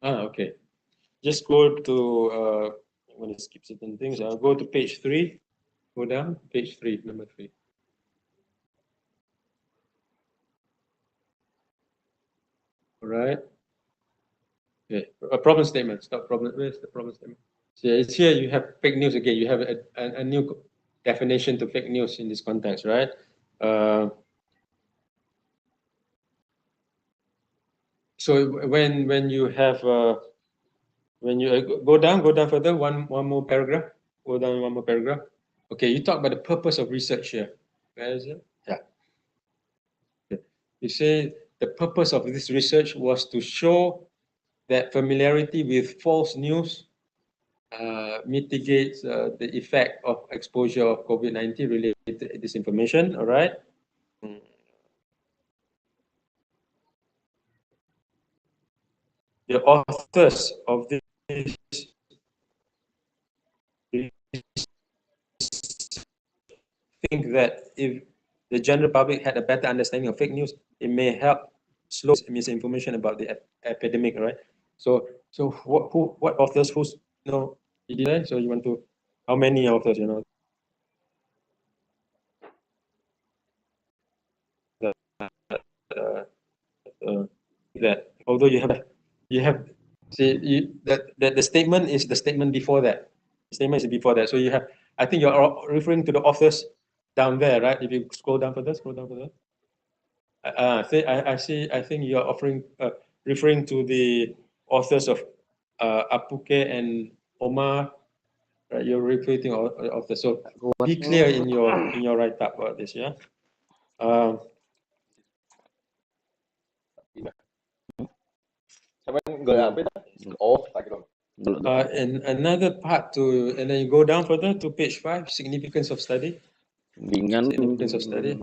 [SPEAKER 2] Okay. Just go to, I'm going to skip certain things. I'll go to page 3. Go down, page 3, number 3. All right. Okay. A problem statement. Stop problem. Where's the problem statement? So it's here you have fake news again. You have a new definition to fake news in this context, right? So when you have when you go down further, one more paragraph. Go down one more paragraph. Okay, you talk about the purpose of research here. Where is it? Yeah. Okay. You say the purpose of this research was to show that familiarity with false news mitigates the effect of exposure of COVID-19 related disinformation. All right. The authors of this think that if the general public had a better understanding of fake news, it may help slow misinformation about the epidemic, right? So what authors who's so you want to, how many authors, that although you have see that the statement is the statement before that. The statement is before that. So you have, I think you're referring to the authors down there, right? If you scroll down further. I think you're referring to the authors of Apuke and Omar, right? You're repeating authors. So be clear in your write-up about this, yeah. And another part and then you go down further to page 5, significance of study. Significance of study.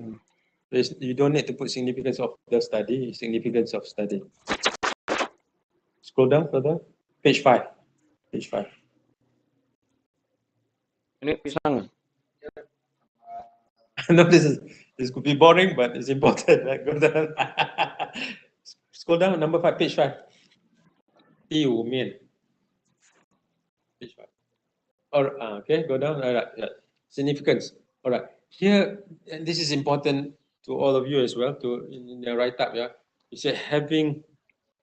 [SPEAKER 2] You don't need to put significance of the study, significance of study. Scroll down further. Page 5. Page 5. No, this could be boring, but it's important. Right? Go down. Scroll down, number 5, page 5. Page 5. Okay, go down. All right. Yeah. Significance. All right. Here, and this is important to all of you as well. In the write-up, yeah. You say having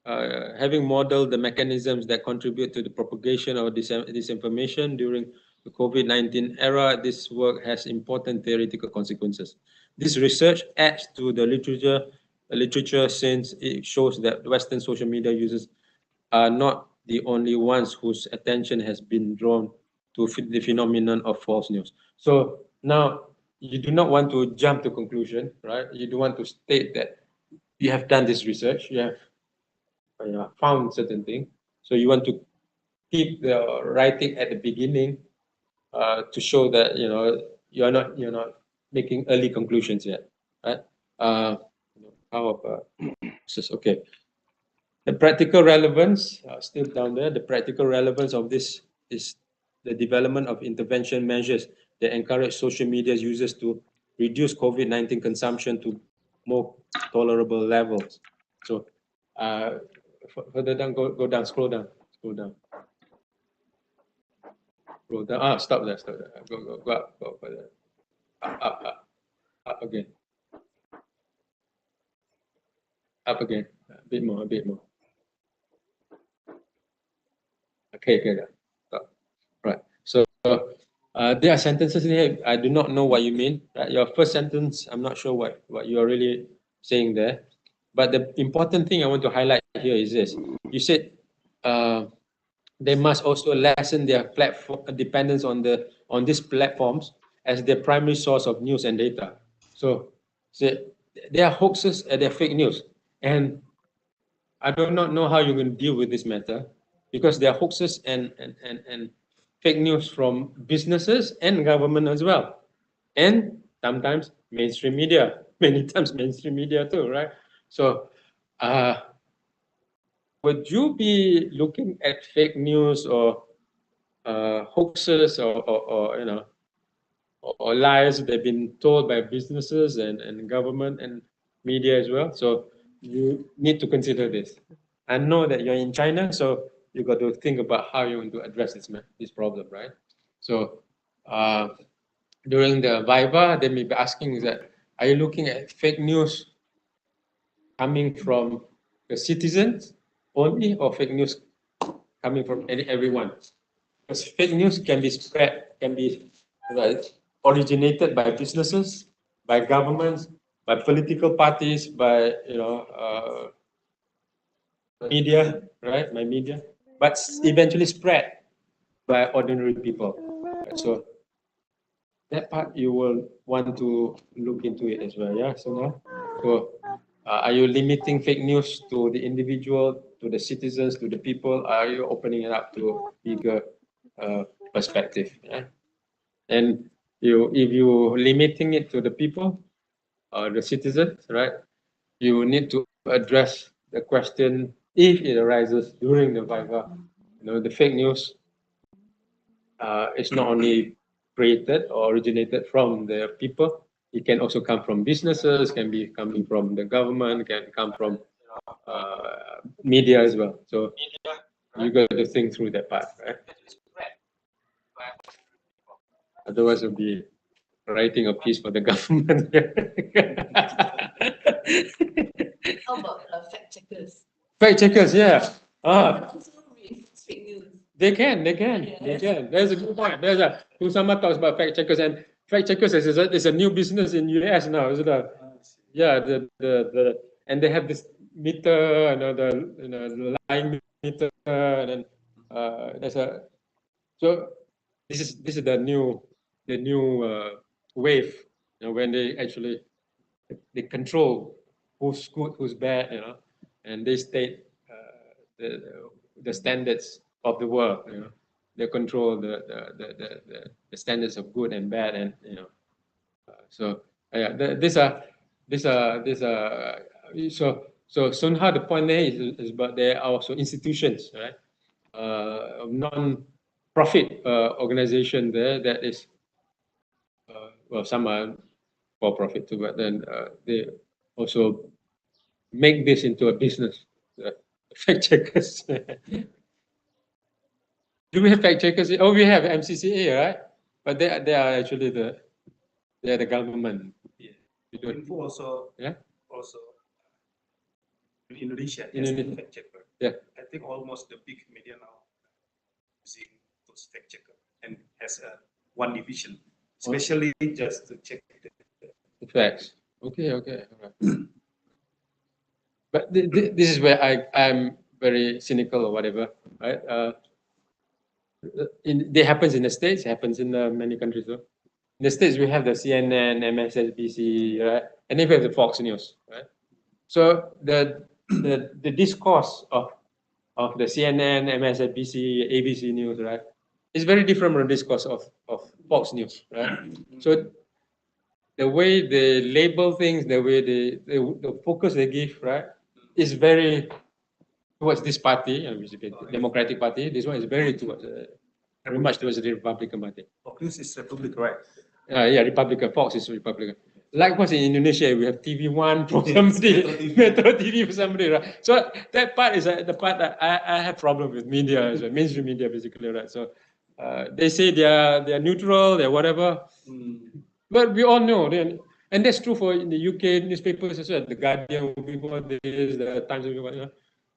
[SPEAKER 2] modeled the mechanisms that contribute to the propagation of disinformation during the COVID-19 era, this work has important theoretical consequences. This research adds to the literature since it shows that Western social media users are not the only ones whose attention has been drawn to the phenomenon of false news. So now you do not want to jump to conclusion, right? You do want to state that you have done this research, you have found certain thing. So you want to keep the writing at the beginning to show that you're not making early conclusions yet, right? How about okay? The practical relevance still down there. The practical relevance of this is the development of intervention measures that encourage social media users to reduce COVID-19 consumption to more tolerable levels. So further down, go down, scroll down. Scroll down. Stop there. Go up, go further. Up again. Up again. A bit more. Okay, stop. Right. So there are sentences here. I do not know what you mean. Right? Your first sentence, I'm not sure what you are really saying there. But the important thing I want to highlight here is this. You said they must also lessen their platform dependence on these platforms as their primary source of news and data. So they are hoaxes and they're fake news. And I do not know how you're going to deal with this matter because there are hoaxes and fake news from businesses and government as well. And sometimes mainstream media, many times mainstream media too, right? So would you be looking at fake news or hoaxes or or lies they've been told by businesses and government and media as well. So you need to consider this. I know that you're in China, so you got to think about how you want to address this problem, right? So during the Viva, they may be asking is that, are you looking at fake news coming from the citizens only, or fake news coming from everyone? Because fake news can be spread, can be originated by businesses, by governments, by political parties, by media, right? By media, but eventually spread by ordinary people. So that part you will want to look into it as well. Yeah. So now, so are you limiting fake news to the individual, to the citizens, to the people? Are you opening it up to bigger perspective? Yeah. And if you limiting it to the people, the citizens, right? You need to address the question if it arises during the Viva. The fake news is not only created or originated from the people. It can also come from businesses, can be coming from the government, can come from media as well. So you got to think through that part, right? Otherwise, you'll be writing a piece for the government.
[SPEAKER 5] How about fact checkers?
[SPEAKER 2] Fact checkers, yeah.
[SPEAKER 5] Fake news.
[SPEAKER 2] They can. There's a good point. Usama talks about fact checkers, and fact checkers is a new business in US now, isn't it? Yeah, and they have this meter, the lying meter, and then there's a so this is the new wave, when they actually they control who's good, who's bad, and they state the standards of the world, they control the standards of good and bad, and so yeah, so somehow the point there is about there are also institutions, right? Non-profit organization there that is well, some are for profit too, but then they also make this into a business. Fact checkers. Do we have fact checkers? Oh, we have MCCA, right? But they are actually the government.
[SPEAKER 6] Yeah. Info also.
[SPEAKER 2] Yeah.
[SPEAKER 6] Also. In Indonesia,
[SPEAKER 2] In
[SPEAKER 6] as
[SPEAKER 2] Indonesia.
[SPEAKER 6] a fact checker.
[SPEAKER 2] Yeah.
[SPEAKER 6] I think almost the big media now using those fact checker and has one division, especially just to check
[SPEAKER 2] the facts. Okay. All right. But this is where I'm very cynical or whatever, right? It happens in the States, happens in many countries though. In the States, we have the CNN, MSNBC, right? And then we have the Fox News, right? So the discourse of the CNN, MSNBC, ABC News, right, is very different from the discourse of Fox News, right? So the way they label things, the way the focus they give, right, is very towards this party, basically Democratic Party. This one is very towards very much towards the Republican Party.
[SPEAKER 6] Fox News is Republican, right?
[SPEAKER 2] Yeah, Republican. Fox is Republican. Likewise in Indonesia, we have TV1 for somebody, Metro TV for somebody, right? So that part is the part that I have problem with media, as well, mainstream media, basically, right? So they say they are neutral, they're whatever, but we all know, and that's true for in the UK newspapers as well. The Guardian before this, the Times before,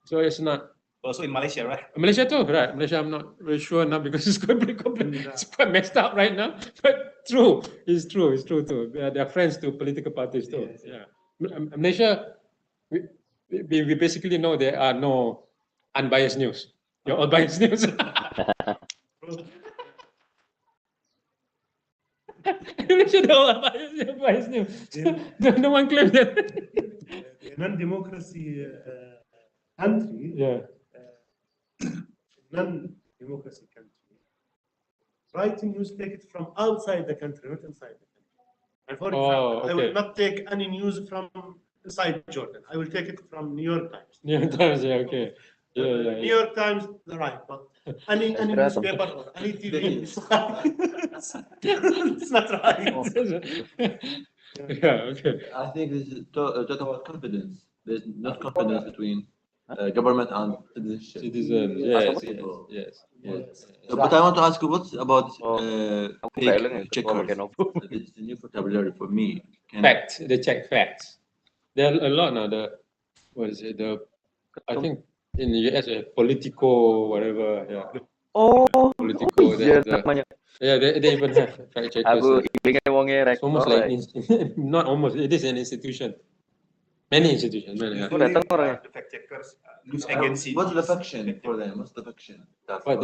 [SPEAKER 2] so it's not.
[SPEAKER 6] Also in Malaysia, right?
[SPEAKER 2] Malaysia too, right? Malaysia, I'm not very sure now because it's quite it's quite messed up right now. But true, it's true too. They are friends to political parties too. Yes. Yeah, Malaysia, we basically know there are no unbiased news. You're all biased news. Malaysia, they're all biased news. No one claims that.
[SPEAKER 6] Non-democracy country.
[SPEAKER 2] Yeah.
[SPEAKER 6] Non-democracy country. Writing news, take it from outside the country, not inside the country. And for example,
[SPEAKER 2] okay.
[SPEAKER 6] I will not take any news from inside Jordan. I will take it from New York Times.
[SPEAKER 2] New York Times, yeah, okay. Yeah.
[SPEAKER 6] New York Times, right, but any newspaper or any TV, it's right. It's not right.
[SPEAKER 2] Yeah, okay.
[SPEAKER 3] I think this is talk about confidence. There's not confidence between government and citizenship.
[SPEAKER 2] Citizens, yes.
[SPEAKER 3] But I want to ask you, what's about fake
[SPEAKER 7] Ketua
[SPEAKER 3] checkers?
[SPEAKER 7] Lenovo.
[SPEAKER 3] It's a new vocabulary for me.
[SPEAKER 2] Facts, they check facts. There are a lot now, what is it, I think in the US, Politico, whatever, yeah.
[SPEAKER 7] Oh,
[SPEAKER 2] Politico,
[SPEAKER 7] iya namanya.
[SPEAKER 2] they even have fact checkers.
[SPEAKER 7] Aku ingat wongnya
[SPEAKER 2] It's almost
[SPEAKER 7] rektor.
[SPEAKER 2] like, not almost, it is an institution. Many institutions. Many, yeah.
[SPEAKER 6] Usually,
[SPEAKER 7] datang orangnya.
[SPEAKER 6] the fact checkers news agency.
[SPEAKER 3] What's the function for them? What's the function?
[SPEAKER 2] What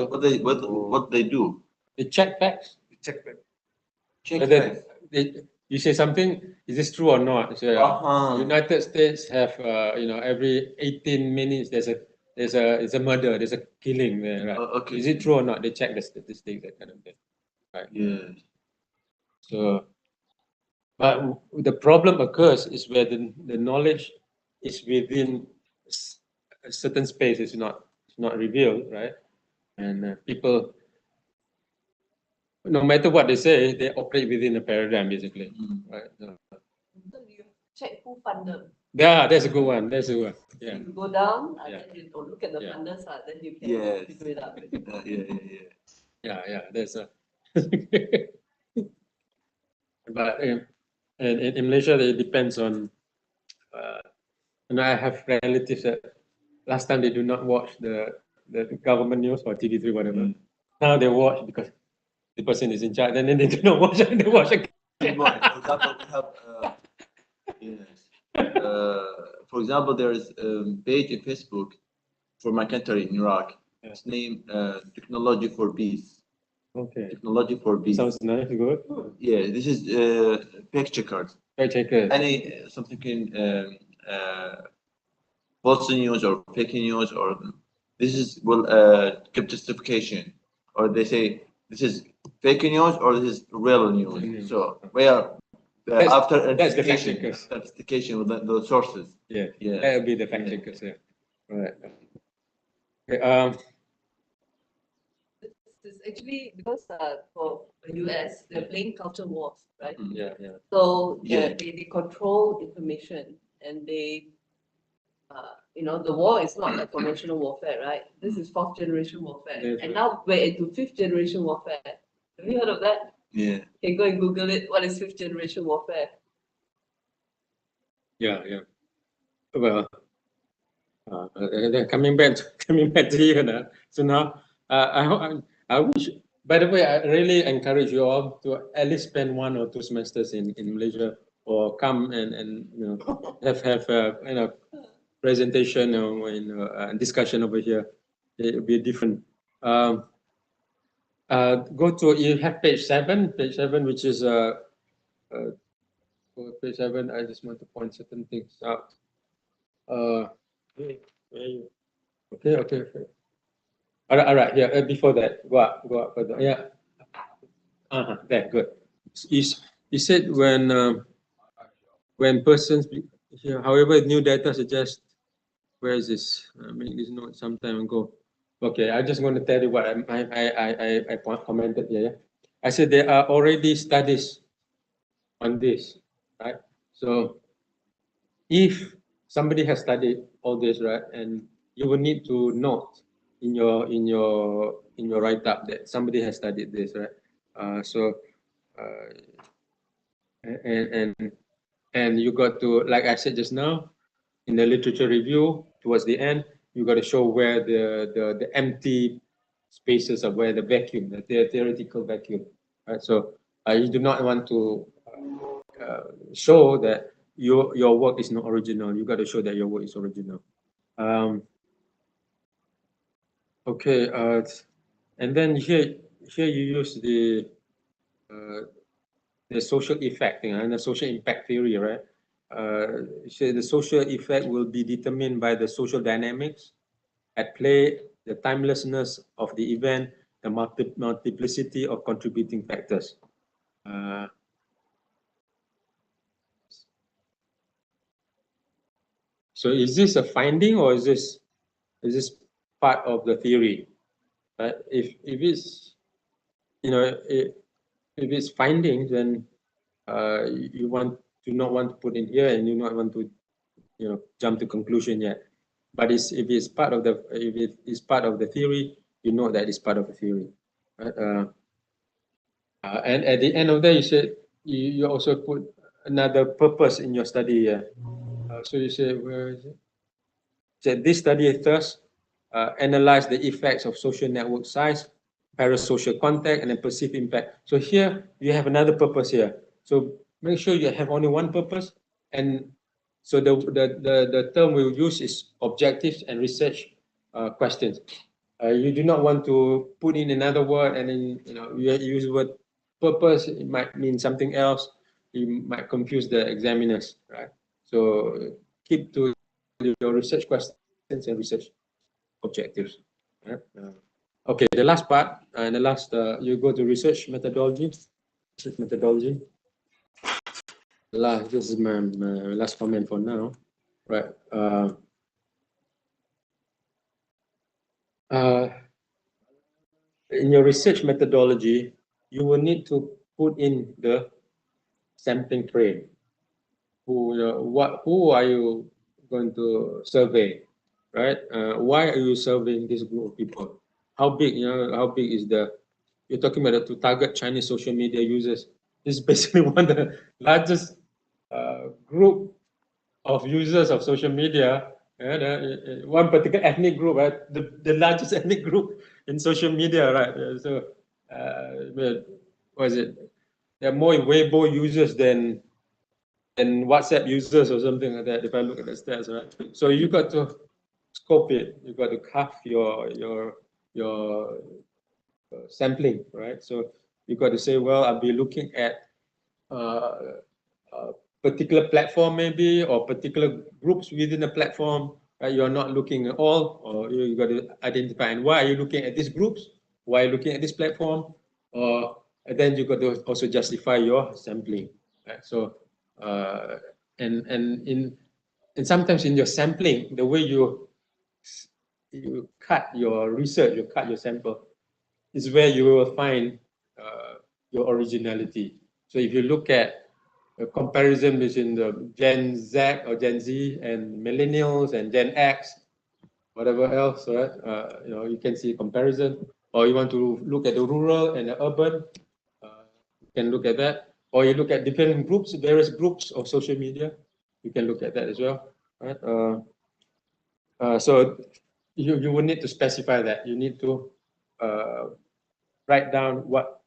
[SPEAKER 3] What they do?
[SPEAKER 2] They check facts.
[SPEAKER 6] Check back.
[SPEAKER 3] Check
[SPEAKER 2] Whether
[SPEAKER 3] facts.
[SPEAKER 2] you say something, is this true or not? So, United States have, every 18 minutes there's a murder, there's a killing there, right?
[SPEAKER 3] Okay.
[SPEAKER 2] Is it true or not? They check the statistics, that kind of thing. Right.
[SPEAKER 3] Yes.
[SPEAKER 2] So, but the problem occurs is where the knowledge is within a certain space, it's not revealed, right? And people, no matter what they say, they operate within a paradigm, basically, right? So,
[SPEAKER 5] So you check who fund them.
[SPEAKER 2] yeah, that's a good one. That's a good one. Yeah.
[SPEAKER 5] You go down,
[SPEAKER 2] Yeah.
[SPEAKER 5] then you look at the
[SPEAKER 2] Yeah.
[SPEAKER 5] funders, then you can
[SPEAKER 3] Yes.
[SPEAKER 5] figure it out.
[SPEAKER 2] Yeah, that's a. But in Malaysia, it depends on. I have relatives that last time they do not watch the government news or TV3, whatever. Now they watch because the person is in charge, and then they do not watch and they watch again.
[SPEAKER 3] For example, we have yes. For example, there is a page in Facebook for my country in Iraq. It's named Technology for Peace.
[SPEAKER 2] Okay.
[SPEAKER 3] Technology for Peace.
[SPEAKER 2] Sounds nice, good.
[SPEAKER 3] Yeah, this is fact checkers.
[SPEAKER 2] Fact checkers.
[SPEAKER 3] Any something in false news or fake news, or this is will give justification, or they say this is fake news or this is real news. So where after
[SPEAKER 2] that's the fact checkers.
[SPEAKER 3] investigation with the sources.
[SPEAKER 2] Yeah,
[SPEAKER 3] Yeah.
[SPEAKER 2] that would be the fact checkers. Yeah, right. Okay,
[SPEAKER 5] It's actually because for the US, they're playing culture wars, right?
[SPEAKER 2] yeah.
[SPEAKER 5] So
[SPEAKER 3] Yeah.
[SPEAKER 5] they control information and they, the war is not like conventional warfare, right? This is fourth generation warfare.
[SPEAKER 2] That's
[SPEAKER 5] And
[SPEAKER 2] right.
[SPEAKER 5] now we're into fifth generation warfare. Have you heard of that?
[SPEAKER 3] Yeah.
[SPEAKER 5] You can go and Google it. What is fifth generation warfare?
[SPEAKER 2] Yeah. Well, coming back to here now. So now, I wish. By the way, I really encourage you all to at least spend 1 or 2 semesters in Malaysia, or come and have presentation or discussion over here. It will be different. Go to, you have page 7, which is page 7. I just want to point certain things out. Where are you? Okay. All right. Yeah. Before that, go up further. Yeah. There. Good. You said when persons here, however, new data suggests. Where is this? I made this note some time ago. Okay, I just want to tell you what I commented here. Yeah? I said there are already studies on this, right? So if somebody has studied all this, right, and you will need to note in your write-up that somebody has studied this, right? And you got to, like I said just now, in the literature review towards the end, you got to show where the empty spaces are, where the vacuum, the theoretical vacuum, right? So you do not want to show that your work is not original. You got to show that your work is original. Okay, and then here you use the social effect and the social impact theory, right? So the social effect will be determined by the social dynamics at play, the timelessness of the event, the multiplicity of contributing factors. So is this a finding or is this part of the theory, right? If it's, you know, if it's findings, then you not want to put in here, and you not want to, you know, jump to conclusion yet. But if it's part of the theory, you know that it's part of the theory, right? And at the end of that, you said you also put another purpose in your study. So you say, where is it? So this study thus analyze the effects of social network size, parasocial contact, and then perceived impact. So here you have another purpose here. So make sure you have only one purpose, and so the term we'll use is objectives and research questions. You do not want to put in another word, and then, you know, you use the word purpose. It might mean something else. You might confuse the examiners, right? So keep to your research questions and research objectives. Right? Okay, the last part and the last, you go to research methodology. Research methodology. This is my last comment for now, right? In your research methodology, you will need to put in the sampling frame. Who are you going to survey, right? Why are you surveying this group of people? How big, how big is you're talking about to target Chinese social media users. This is basically one of the largest group of users of social media, one particular ethnic group, right? The largest ethnic group in social media, right? So, what is it? There are more Weibo users than WhatsApp users or something like that, if I look at the stats, right? So you got to scope it. You got to carve your sampling, right? So you got to say, well, I'll be looking at a particular platform maybe, or particular groups within the platform. Right? You're not looking at all, or you got to identify, and why are you looking at these groups? Why are you looking at this platform? And then you got to also justify your sampling. Right? So and sometimes in your sampling, the way you cut your research, you cut your sample, is where you will find your originality. So if you look at a comparison between the Gen Z or Gen Z and millennials and Gen X, whatever else, right? You can see a comparison. Or you want to look at the rural and the urban, you can look at that. Or you look at different groups, various groups of social media, you can look at that as well, right? So you will need to specify that. You need to write down what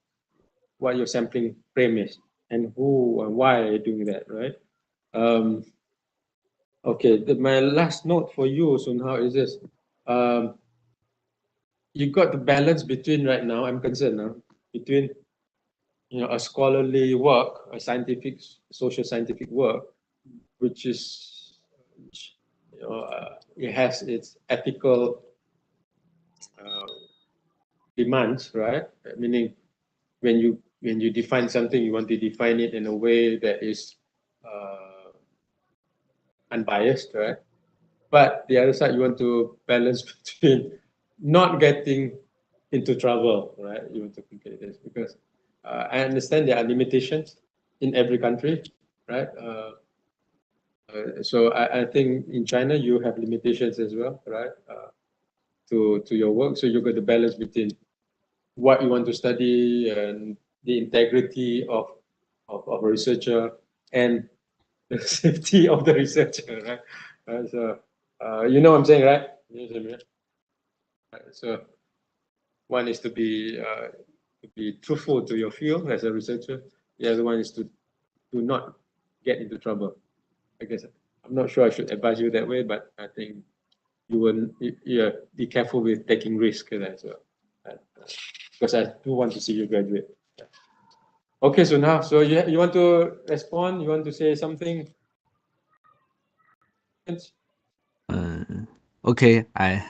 [SPEAKER 2] your sampling frame is and who and why are you doing that, right? Okay, my last note for you, Sunhao, is this. You got the balance between right now, I'm concerned now, between a scholarly work, a scientific, social scientific work, which it has its ethical demands, right? Meaning when you define something, you want to define it in a way that is unbiased, right? But the other side, you want to balance between not getting into trouble, right? You want to complicate this because I understand there are limitations in every country, right? So I think in China you have limitations as well, right? To your work, so you got to balance between what you want to study and the integrity of a researcher and the safety of the researcher, right? So you know what I'm saying, right? So one is to be truthful to your field as a researcher. The other one is to not get into trouble. I guess I'm not sure I should advise you that way, but I think you will be careful with taking risks as well. Because I do want to see you graduate. Okay, so now, so you want to respond? You want to say something?
[SPEAKER 1] Okay, I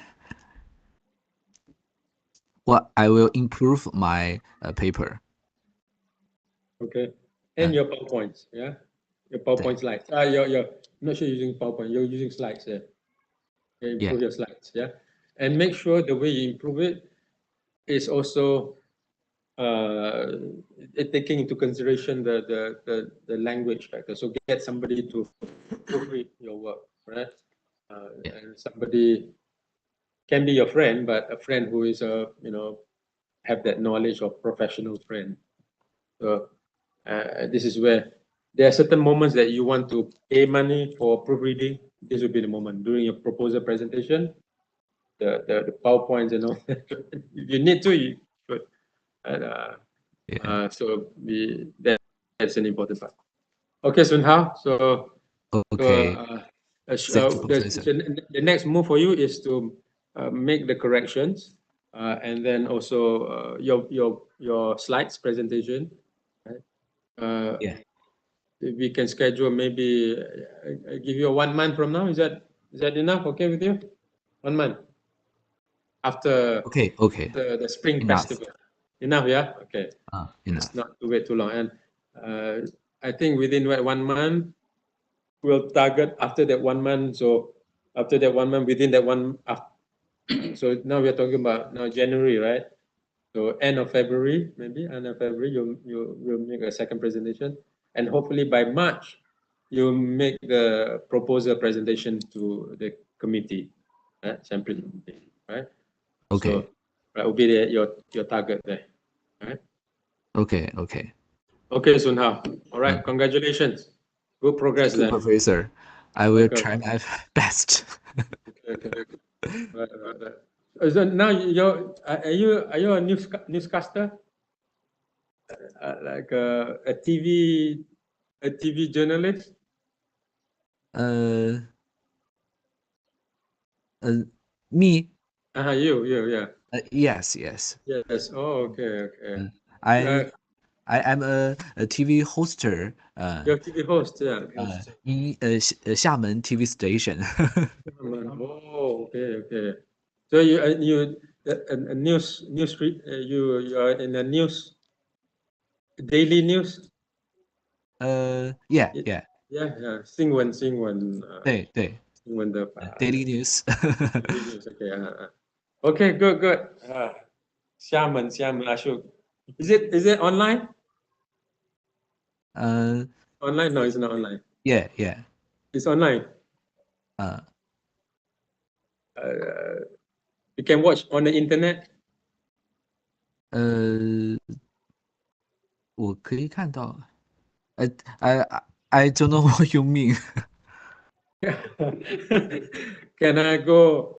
[SPEAKER 1] will improve my paper.
[SPEAKER 2] Okay, and your PowerPoints, yeah, your PowerPoint slides. I'm not sure you're using PowerPoint. You're using slides, yeah. Okay, improve your slides, yeah. and make sure the way you improve it is also taking into consideration the language factor. So get somebody to proofread your work, right?
[SPEAKER 1] Yeah.
[SPEAKER 2] And somebody can be your friend, but a friend who is have that knowledge of professional friend. So this is where there are certain moments that you want to pay money for proofreading. This will be the moment during your proposal presentation, the PowerPoints and all. If you need to, you should. And,
[SPEAKER 1] Yeah.
[SPEAKER 2] so that's an important part. Okay, Sun Hao. So
[SPEAKER 1] Okay. Thank you, Professor.
[SPEAKER 2] the next move for you is to make the corrections, and then also your slides presentation. Right?
[SPEAKER 1] Yeah.
[SPEAKER 2] We can schedule maybe I give you a 1 month from now. Is that enough? Okay with you? 1 month after
[SPEAKER 1] Okay.
[SPEAKER 2] the spring
[SPEAKER 1] Enough.
[SPEAKER 2] festival. Enough, yeah. Okay.
[SPEAKER 1] Enough.
[SPEAKER 2] It's not to wait too long. And I think within 1 month, we'll target after that 1 month. So after that 1 month, within that one, so now we're talking about now January, right? So end of February, maybe end of February, you'll make a second presentation, and hopefully by March, you'll make the proposal presentation to the committee, right? Sampling committee, right?
[SPEAKER 1] Okay.
[SPEAKER 2] So that will be your target there, right?
[SPEAKER 1] Okay.
[SPEAKER 2] Okay, Sun Hao. All right, congratulations. Good progress
[SPEAKER 1] Thank you,
[SPEAKER 2] there.
[SPEAKER 1] Professor. I will
[SPEAKER 2] Welcome.
[SPEAKER 1] try my best.
[SPEAKER 2] Okay. Right. So now are you a newscaster? Like a TV journalist?
[SPEAKER 1] Uh, Me?
[SPEAKER 2] You, yeah.
[SPEAKER 1] Yes.
[SPEAKER 2] Yes. Oh, okay.
[SPEAKER 1] I am a TV hoster.
[SPEAKER 2] You're TV host, yeah.
[SPEAKER 1] In Xiamen TV station.
[SPEAKER 2] Oh, okay. So you a news read you are in a news daily news?
[SPEAKER 1] Yeah.
[SPEAKER 2] Yeah. 新闻
[SPEAKER 1] 对
[SPEAKER 2] 的
[SPEAKER 1] Daily news.
[SPEAKER 2] daily news. Okay, good. Xiamen, Ashok. Is it online? Online? No, it's not online.
[SPEAKER 1] Yeah.
[SPEAKER 2] It's online.
[SPEAKER 1] Uh,
[SPEAKER 2] You can watch on the internet.
[SPEAKER 1] 我可以看到。I don't know what you mean.
[SPEAKER 2] Can I go